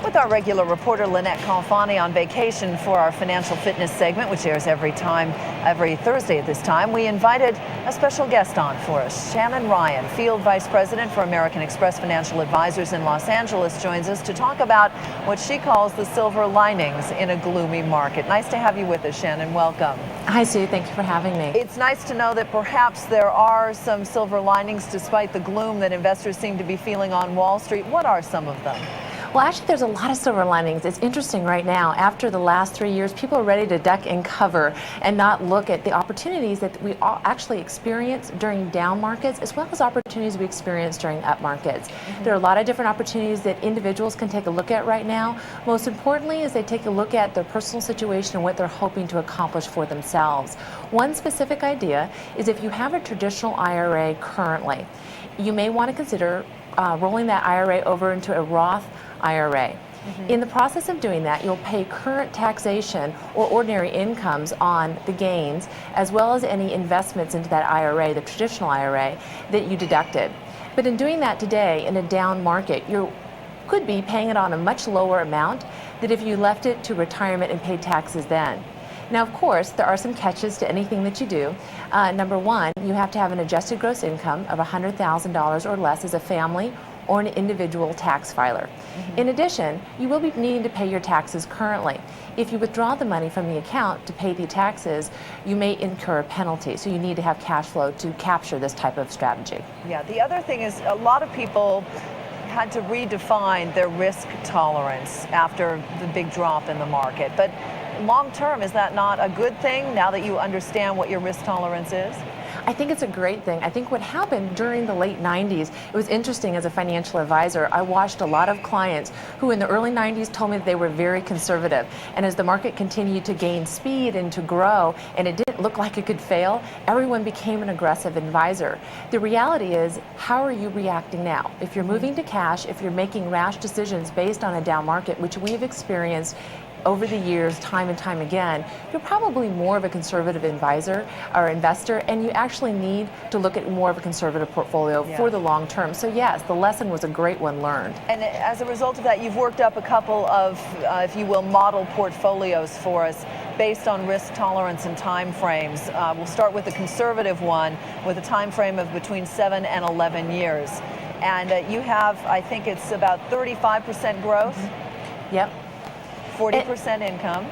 With our regular reporter Lynette Calfani on vacation for our financial fitness segment, which airs every Thursday at this time, we invited a special guest on for us. Shannon Ryan, Field Vice President for American Express Financial Advisors in Los Angeles, joins us to talk about what she calls the silver linings in a gloomy market. Nice to have you with us, Shannon. Welcome. Hi, Sue. Thank you for having me. It's nice to know that perhaps there are some silver linings despite the gloom that investors seem to be feeling on Wall Street. What are some of them? Well, actually, there's a lot of silver linings. It's interesting right now. After the last 3 years, people are ready to duck and cover and not look at the opportunities that we all actually experience during down markets, as well as opportunities we experience during up markets. There are a lot of different opportunities that individuals can take a look at right now. Most importantly is they take a look at their personal situation and what they're hoping to accomplish for themselves. One specific idea is if you have a traditional IRA currently, you may want to consider rolling that IRA over into a Roth IRA. In the process of doing that, you'll pay current taxation or ordinary incomes on the gains, as well as any investments into that IRA, the traditional IRA, that you deducted. But in doing that today, in a down market, you could be paying it on a much lower amount than if you left it to retirement and paid taxes then. Now, of course, there are some catches to anything that you do. Number one, you have to have an adjusted gross income of $100,000 or less as a family or an individual tax filer. In addition, you will be needing to pay your taxes currently. If you withdraw the money from the account to pay the taxes, you may incur a penalty. So you need to have cash flow to capture this type of strategy. Yeah, the other thing is a lot of people had to redefine their risk tolerance after the big drop in the market. But long term, is that not a good thing now that you understand what your risk tolerance is? I think it's a great thing. I think what happened during the late 90s, it was interesting as a financial advisor. I watched a lot of clients who in the early 90s told me that they were very conservative. And as the market continued to gain speed and to grow, and it didn't look like it could fail, everyone became an aggressive advisor. The reality is, how are you reacting now? If you're moving to cash, if you're making rash decisions based on a down market, which we've experienced over the years, time and time again, you're probably more of a conservative advisor or investor, and you actually need to look at more of a conservative portfolio for the long term. So yes, the lesson was a great one learned. And as a result of that, you've worked up a couple of, if you will, model portfolios for us based on risk tolerance and time frames. We'll start with the conservative one with a time frame of between 7 and 11 years. And you have, I think it's about 35% growth. Yep. 40% income.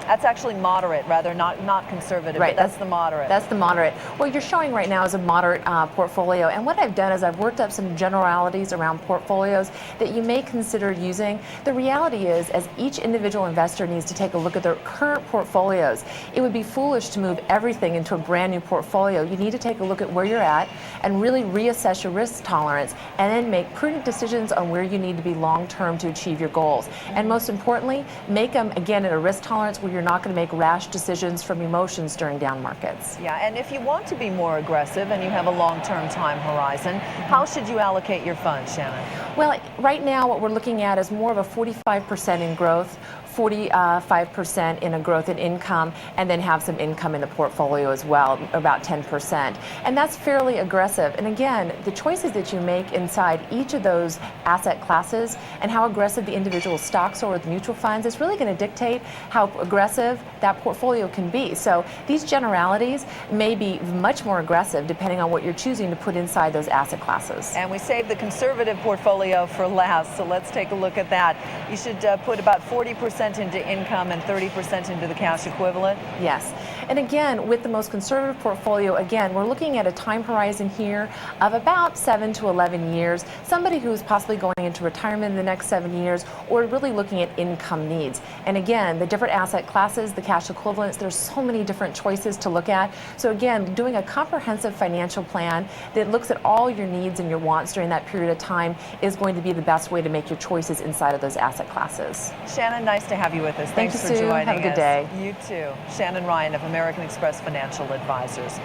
That's actually moderate, rather not conservative. Right, but that's the moderate. That's the moderate. What you're showing right now is a moderate portfolio. And what I've done is I've worked up some generalities around portfolios that you may consider using. The reality is, as each individual investor needs to take a look at their current portfolios, it would be foolish to move everything into a brand new portfolio. You need to take a look at where you're at and really reassess your risk tolerance, and then make prudent decisions on where you need to be long term to achieve your goals. And most importantly, make them again at a risk tolerance where you're not going to make rash decisions from emotions during down markets. Yeah, and if you want to be more aggressive and you have a long-term time horizon, how should you allocate your funds, Shannon? Well, right now what we're looking at is more of a 45% in growth, 45% in a growth in income, and then have some income in the portfolio as well, about 10%. And that's fairly aggressive. And again, the choices that you make inside each of those asset classes and how aggressive the individual stocks are with mutual funds is really going to dictate how aggressive that portfolio can be. So these generalities may be much more aggressive depending on what you're choosing to put inside those asset classes. And we saved the conservative portfolio for last, so let's take a look at that. You should put about 40% into income and 30% into the cash equivalent? Yes. And again, with the most conservative portfolio, again, we're looking at a time horizon here of about 7 to 11 years. Somebody who is possibly going into retirement in the next 7 years, or really looking at income needs. And again, the different asset classes, the cash equivalents, there's so many different choices to look at. So again, doing a comprehensive financial plan that looks at all your needs and your wants during that period of time is going to be the best way to make your choices inside of those asset classes. Shannon, nice to have you with us. Thanks for Sue. joining us. Have a good day. You too. Shannon Ryan of American Express Financial Advisors.